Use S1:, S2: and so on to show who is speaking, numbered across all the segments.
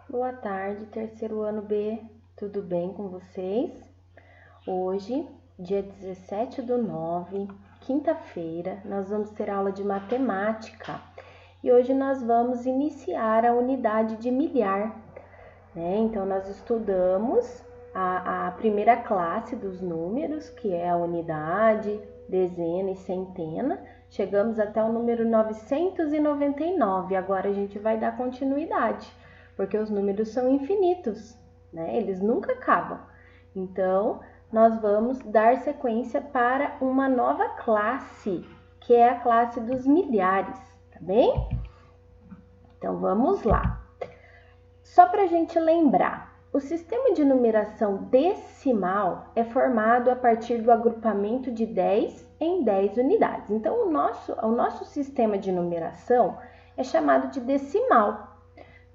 S1: Boa tarde, terceiro ano B, tudo bem com vocês? Hoje, dia 17/9, quinta-feira, nós vamos ter aula de matemática e hoje nós vamos iniciar a unidade de milhar, né? Então, nós estudamos a primeira classe dos números, que é a unidade, dezena e centena. Chegamos até o número 999, agora a gente vai dar continuidade, porque os números são infinitos, né? Eles nunca acabam. Então, nós vamos dar sequência para uma nova classe, que é a classe dos milhares, tá bem? Então, vamos lá. Só para a gente lembrar, o sistema de numeração decimal é formado a partir do agrupamento de 10 em 10 unidades. Então, o nosso sistema de numeração é chamado de decimal,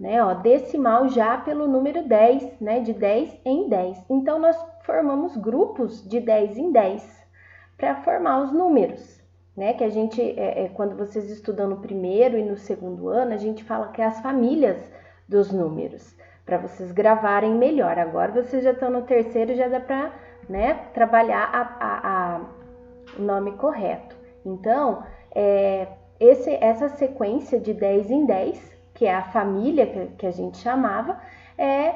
S1: né? Decimal já pelo número 10, né? De 10 em 10. Então, nós formamos grupos de 10 em 10 para formar os números, né? Que a gente, quando vocês estudam no primeiro e no segundo ano, a gente fala que é as famílias dos números, para vocês gravarem melhor. Agora vocês já estão no terceiro, já dá para, né, trabalhar o nome correto. Então, essa sequência de 10 em 10, que é a família que a gente chamava, é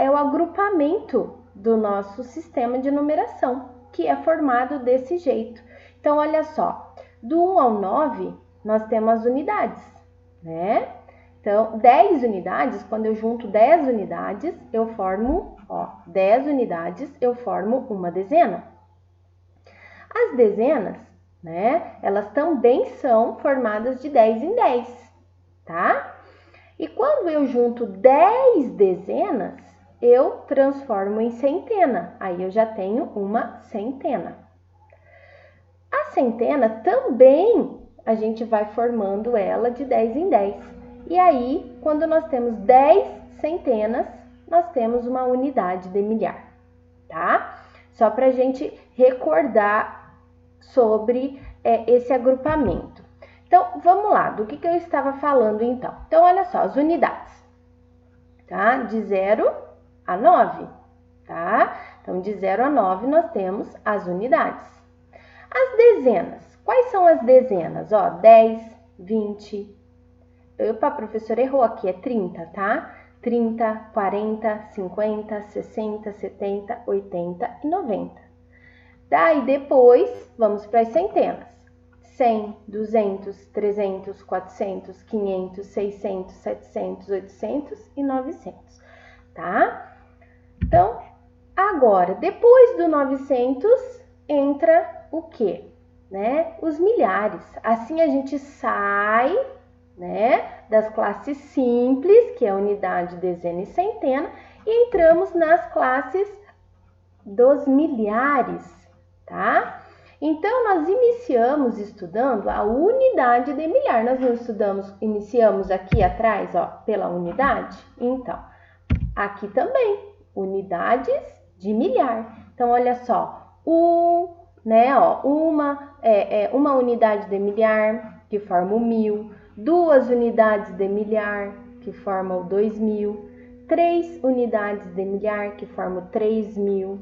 S1: o agrupamento do nosso sistema de numeração, que é formado desse jeito. Então, olha só, do 1 ao 9, nós temos as unidades, né? Então, 10 unidades, quando eu junto 10 unidades, eu formo, 10 unidades, eu formo uma dezena. As dezenas, né, elas também são formadas de 10 em 10, tá? E quando eu junto 10 dezenas, eu transformo em centena, aí eu já tenho uma centena. A centena também, a gente vai formando ela de 10 em 10. E aí, quando nós temos 10 centenas, nós temos uma unidade de milhar, tá? Só para a gente recordar sobre esse agrupamento. Então, vamos lá, do que eu estava falando então? Então, olha só, as unidades, tá? De 0 a 9, tá? Então, de 0 a 9, nós temos as unidades. As dezenas, quais são as dezenas? 10, 20... Opa, a professora errou aqui, é 30, tá? 30, 40, 50, 60, 70, 80 e 90. Daí depois, vamos para as centenas. 100, 200, 300, 400, 500, 600, 700, 800 e 900, tá? Então, agora, depois do 900, entra o quê? Né? Os milhares. Assim a gente sai, né, das classes simples, que é unidade, dezena e centena, e entramos nas classes dos milhares, tá? Então, nós iniciamos estudando a unidade de milhar. Nós não iniciamos aqui atrás, pela unidade? Então, aqui também, unidades de milhar. Então, olha só, né, uma unidade de milhar, que forma o 1000, 2 unidades de milhar, que formam o 2000, 3 unidades de milhar, que formam 3000,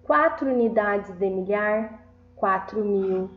S1: 4 unidades de milhar, 4000,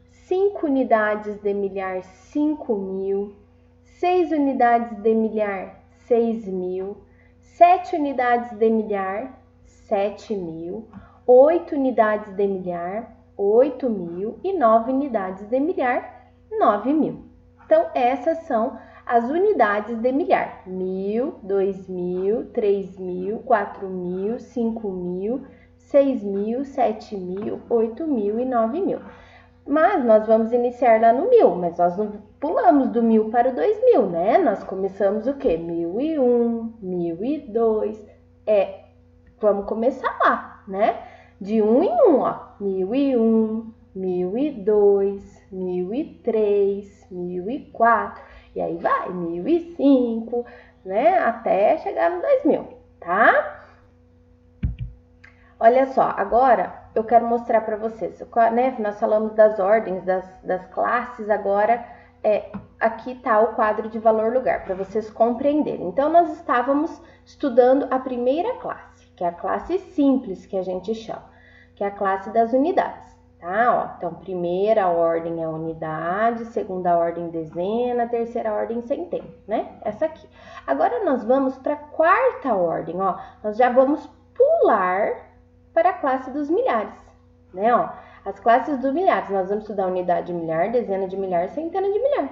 S1: 5 unidades de milhar, 5000, 6 unidades de milhar, 6000, 7 unidades de milhar, 7000, 8 unidades de milhar, 8000 e 9 unidades de milhar, 9000. Então, essas são as unidades de milhar: 1000, 2000, 3000, 4000, 5000, 6000, 7000, 8000 e 9000. Mas nós vamos iniciar lá no 1000, mas nós não pulamos do 1000 para o 2000, né? Nós começamos o quê? 1001, 1002, vamos começar lá, né? De 1 em 1, 1001, 1002, 1003, 1004, e aí vai, 1005, né? Até chegar no 2000, tá? Olha só, agora eu quero mostrar para vocês, né? Nós falamos das ordens, das classes, agora aqui está o quadro de valor lugar, para vocês compreenderem. Então, nós estávamos estudando a primeira classe, que é a classe simples, que a gente chama, que é a classe das unidades, tá? Ó, então, primeira ordem é unidade, segunda ordem dezena, terceira ordem centena, né? Essa aqui. Agora, nós vamos para a quarta ordem, ó. Nós já vamos pular para a classe dos milhares, né? Ó, as classes dos milhares, nós vamos estudar unidade de milhar, dezena de milhar, centena de milhar,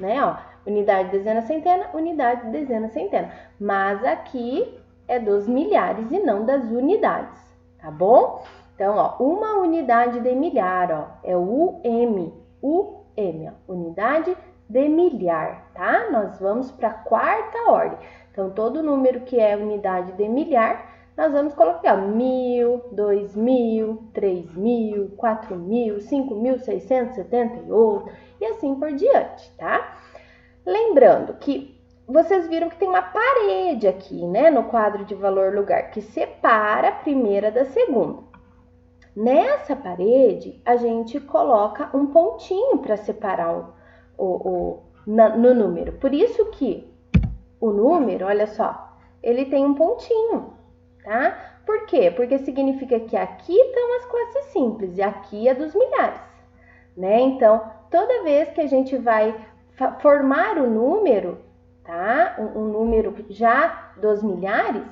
S1: né? Ó, unidade, dezena, centena, unidade, dezena, centena. Mas aqui é dos milhares e não das unidades, tá bom? Então, ó, uma unidade de milhar, ó, é o UM, ó, unidade de milhar, tá? Nós vamos para a quarta ordem. Então, todo número que é unidade de milhar, nós vamos colocar 1.000, 2.000, 3.000, 4.000, 5.678 e assim por diante, tá? Lembrando que vocês viram que tem uma parede aqui, né, no quadro de valor lugar, que separa a primeira da segunda. Nessa parede, a gente coloca um pontinho para separar no número. Por isso que o número, olha só, ele tem um pontinho, tá? Por quê? Porque significa que aqui estão as classes simples e aqui é dos milhares, né? Então, toda vez que a gente vai formar o número, tá? Um número já dos milhares,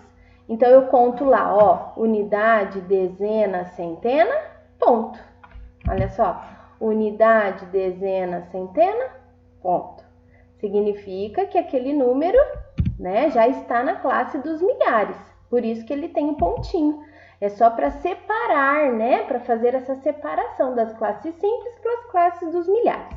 S1: então eu conto lá, ó, unidade, dezena, centena, ponto. Olha só, unidade, dezena, centena, ponto. Significa que aquele número, né, já está na classe dos milhares. Por isso que ele tem um pontinho. É só para separar, né? Para fazer essa separação das classes simples para as classes dos milhares.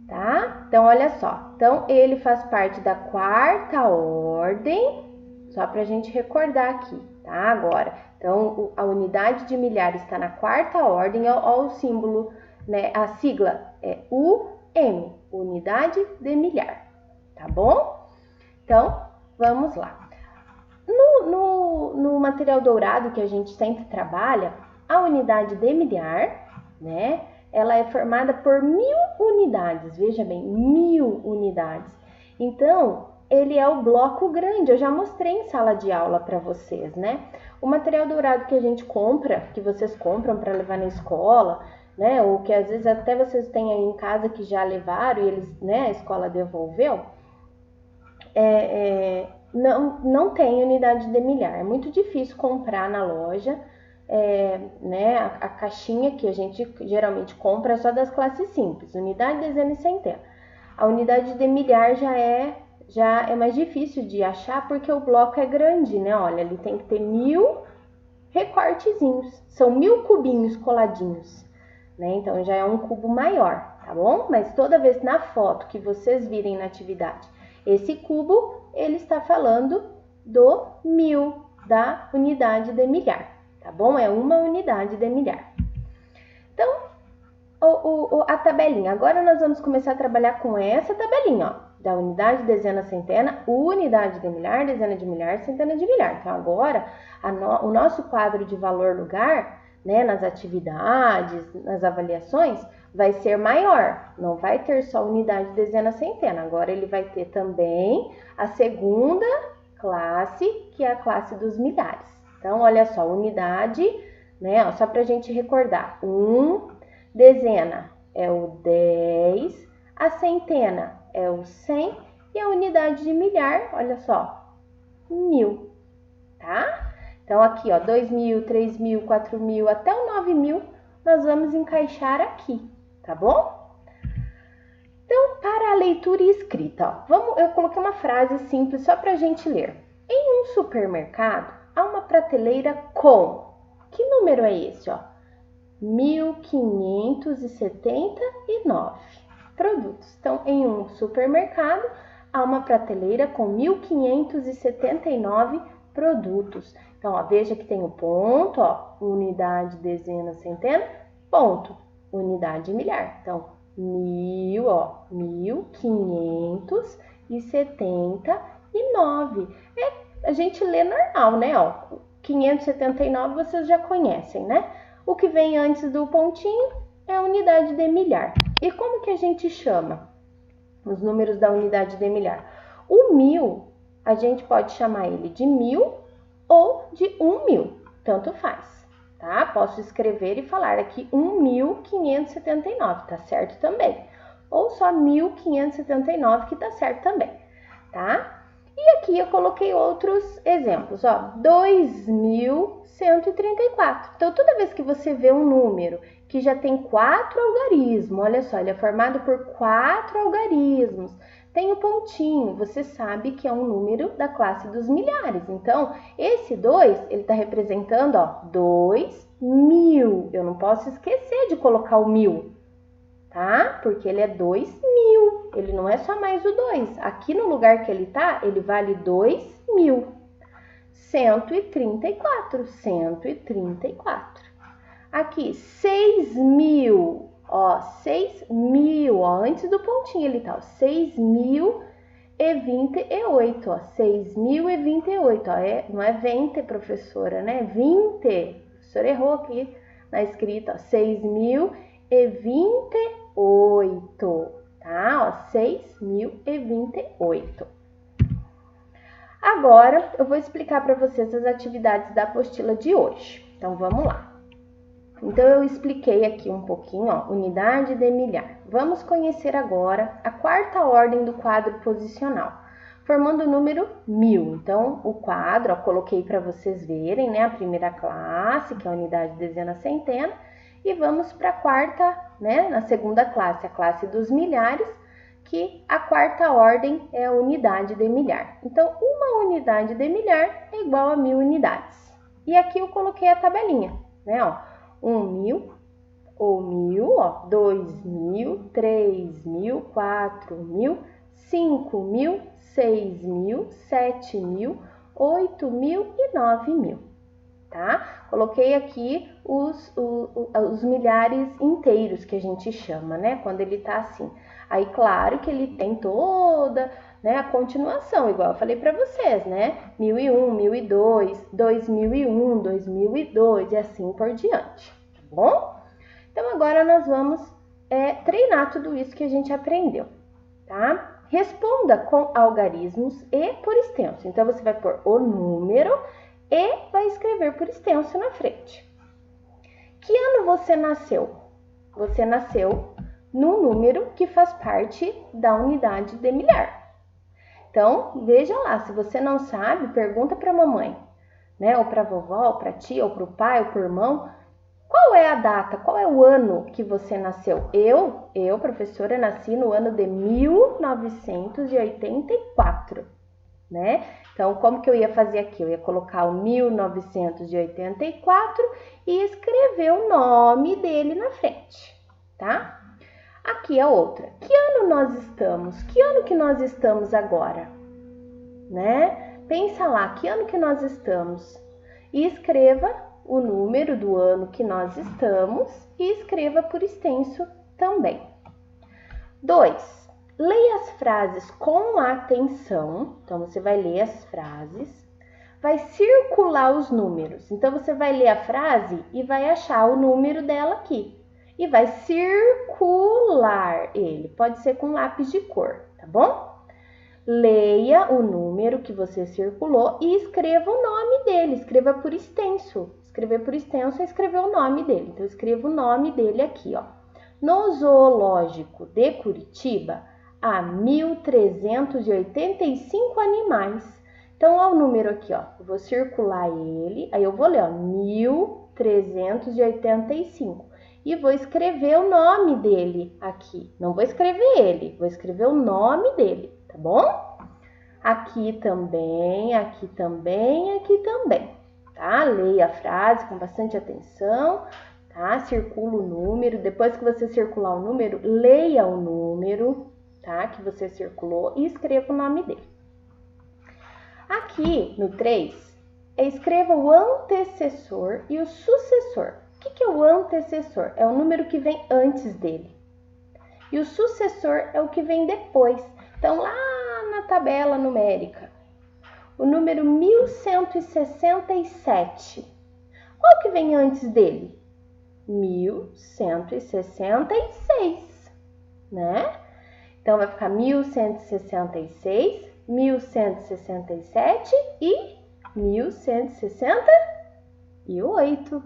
S1: Tá? Então, olha só. Então, ele faz parte da quarta ordem. Só para a gente recordar aqui, tá? Agora, então, a unidade de milhares está na quarta ordem. Ó, o símbolo, né? A sigla é UM, unidade de milhar. Tá bom? Então, vamos lá. No material dourado que a gente sempre trabalha, a unidade de milhar, né? Ela é formada por 1.000 unidades, veja bem, 1.000 unidades. Então, ele é o bloco grande, eu já mostrei em sala de aula para vocês, né? O material dourado que a gente compra, que vocês compram para levar na escola, né? Ou que às vezes até vocês têm aí em casa que já levaram e eles, né, a escola devolveu, não tem unidade de milhar, é muito difícil comprar na loja, né, a caixinha que a gente geralmente compra é só das classes simples, unidade, dezena e centena. A unidade de milhar já é mais difícil de achar porque o bloco é grande, né, olha, ele tem que ter 1.000 recortezinhos, são 1.000 cubinhos coladinhos, né, então já é um cubo maior, tá bom? Mas toda vez na foto que vocês virem na atividade, esse cubo, ele está falando do 1.000, da unidade de milhar, tá bom? É uma unidade de milhar. Então, a tabelinha. Agora nós vamos começar a trabalhar com essa tabelinha, ó, da unidade, dezena, centena, unidade de milhar, dezena de milhar, centena de milhar. Então, agora, o nosso quadro de valor lugar, né, nas atividades, nas avaliações, vai ser maior, não vai ter só unidade, dezena, centena. Agora ele vai ter também a segunda classe, que é a classe dos milhares. Então, olha só, unidade, né, ó, só para a gente recordar, dezena é o 10, a centena é o 100 e a unidade de milhar, olha só, 1.000, tá? Então, aqui, ó, 2.000, 3.000, 4.000, até o 9.000, nós vamos encaixar aqui, tá bom? Então, para a leitura e escrita, ó, eu coloquei uma frase simples só para a gente ler. Em um supermercado, há uma prateleira com... Que número é esse, ó? 1.579 produtos. Então, em um supermercado, há uma prateleira com 1.579 produtos. Então, ó, veja que tem o ponto, ó, unidade, dezena, centena, ponto, unidade milhar. Então, 1.000, ó, 1.579. A gente lê normal, né, ó, 579 vocês já conhecem, né? O que vem antes do pontinho é a unidade de milhar. E como que a gente chama os números da unidade de milhar. O 1000, a gente pode chamar ele de 1000 ou de 1000, tanto faz, tá? Posso escrever e falar aqui 1579, tá certo também. Ou só 1579, que tá certo também, tá? E aqui eu coloquei outros exemplos, ó, 2134. Então, toda vez que você vê um número que já tem 4 algarismos, olha só, ele é formado por 4 algarismos, tem o pontinho, você sabe que é um número da classe dos milhares. Então, esse 2, ele está representando, ó, 2000. Eu não posso esquecer de colocar o 1000, tá? Porque ele é 2000, ele não é só mais o 2. Aqui no lugar que ele tá, ele vale 2000. 134, 134. Aqui, 6.000, ó, 6.000, ó, antes do pontinho ele tá, ó, 6.028, ó, 6.028, ó, não é 20, professora, né, 20, a professora errou aqui na escrita, ó, 6.028, tá, ó, 6.028. Agora, eu vou explicar para vocês as atividades da apostila de hoje, então vamos lá. Então, eu expliquei aqui um pouquinho, ó, unidade de milhar. Vamos conhecer agora a quarta ordem do quadro posicional, formando o número 1000. Então, o quadro, ó, coloquei para vocês verem, né, a primeira classe, que é a unidade, dezena, centena, e vamos para a quarta, né, na segunda classe, a classe dos milhares, que a quarta ordem é a unidade de milhar. Então, uma unidade de milhar é igual a 1000 unidades. E aqui eu coloquei a tabelinha, né, ó. 1.000, ou 1000, ó, 2.000, 3.000, 4.000, 5.000, 6.000, 7.000, 8.000 e 9.000, tá? Coloquei aqui os milhares inteiros que a gente chama, né? Quando ele tá assim. Aí, claro que ele tem toda, né, a continuação, igual eu falei para vocês, né? 1001, 1002, 2001, 2002 e assim por diante, tá bom? Então, agora nós vamos treinar tudo isso que a gente aprendeu, tá? Responda com algarismos e por extenso. Então, você vai pôr o número e vai escrever por extenso na frente. Que ano você nasceu? Você nasceu no número que faz parte da unidade de milhar. Então, veja lá, se você não sabe, pergunta para a mamãe, né? Ou para a vovó, ou para a tia, ou para o pai, ou para o irmão. Qual é a data, qual é o ano que você nasceu? Eu, professora, nasci no ano de 1984, né? Então, como que eu ia fazer aqui? Eu ia colocar o 1984 e escrever o nome dele na frente, tá? Aqui a outra. Que ano nós estamos? Que ano que nós estamos agora? Né? Pensa lá, que ano que nós estamos? E escreva o número do ano que nós estamos e escreva por extenso também. 2. Leia as frases com atenção. Então, você vai ler as frases, vai circular os números. Então, você vai ler a frase e vai achar o número dela aqui. E vai circular ele. Pode ser com lápis de cor, tá bom? Leia o número que você circulou e escreva o nome dele. Escreva por extenso. Escrever por extenso é escrever o nome dele. Então, escreva o nome dele aqui, ó. No Zoológico de Curitiba, há 1.385 animais. Então, ó, o número aqui, ó. Eu vou circular ele, aí eu vou ler, ó, 1.385. E vou escrever o nome dele aqui. Não vou escrever ele, vou escrever o nome dele, tá bom? Aqui também, aqui também, aqui também, tá? Leia a frase com bastante atenção, tá? Circula o número. Depois que você circular o número, leia o número, tá? Que você circulou e escreva o nome dele. Aqui no 3, escreva o antecessor e o sucessor. O que é o antecessor? É o número que vem antes dele. E o sucessor é o que vem depois. Então, lá na tabela numérica, o número 1167. Qual que vem antes dele? 1166, né? Então, vai ficar 1166, 1167 e 1168,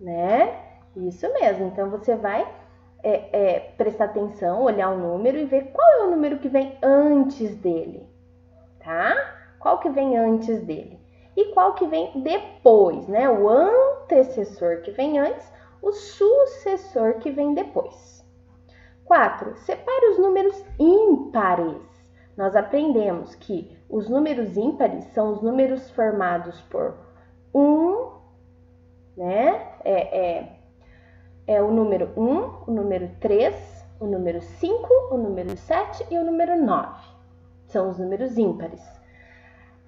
S1: né? Isso mesmo. Então, você vai prestar atenção, olhar o número e ver qual é o número que vem antes dele, tá? Qual que vem antes dele? E qual que vem depois, né? O antecessor que vem antes, o sucessor que vem depois. 4. Separe os números ímpares. Nós aprendemos que os números ímpares são os números formados por 1, né? É o número 1, o número 3, o número 5, o número 7 e o número 9. São os números ímpares.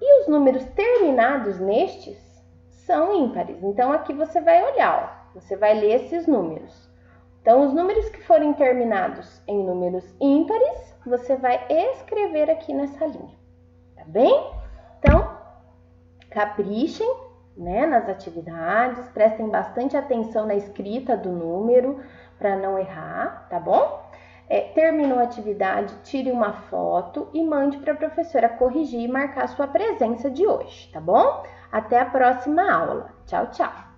S1: E os números terminados nestes são ímpares. Então, aqui você vai olhar, ó, você vai ler esses números. Então, os números que forem terminados em números ímpares, você vai escrever aqui nessa linha, tá bem? Então, caprichem, né, nas atividades, prestem bastante atenção na escrita do número para não errar, tá bom? Terminou a atividade, tire uma foto e mande para a professora corrigir e marcar a sua presença de hoje, tá bom? Até a próxima aula. Tchau, tchau!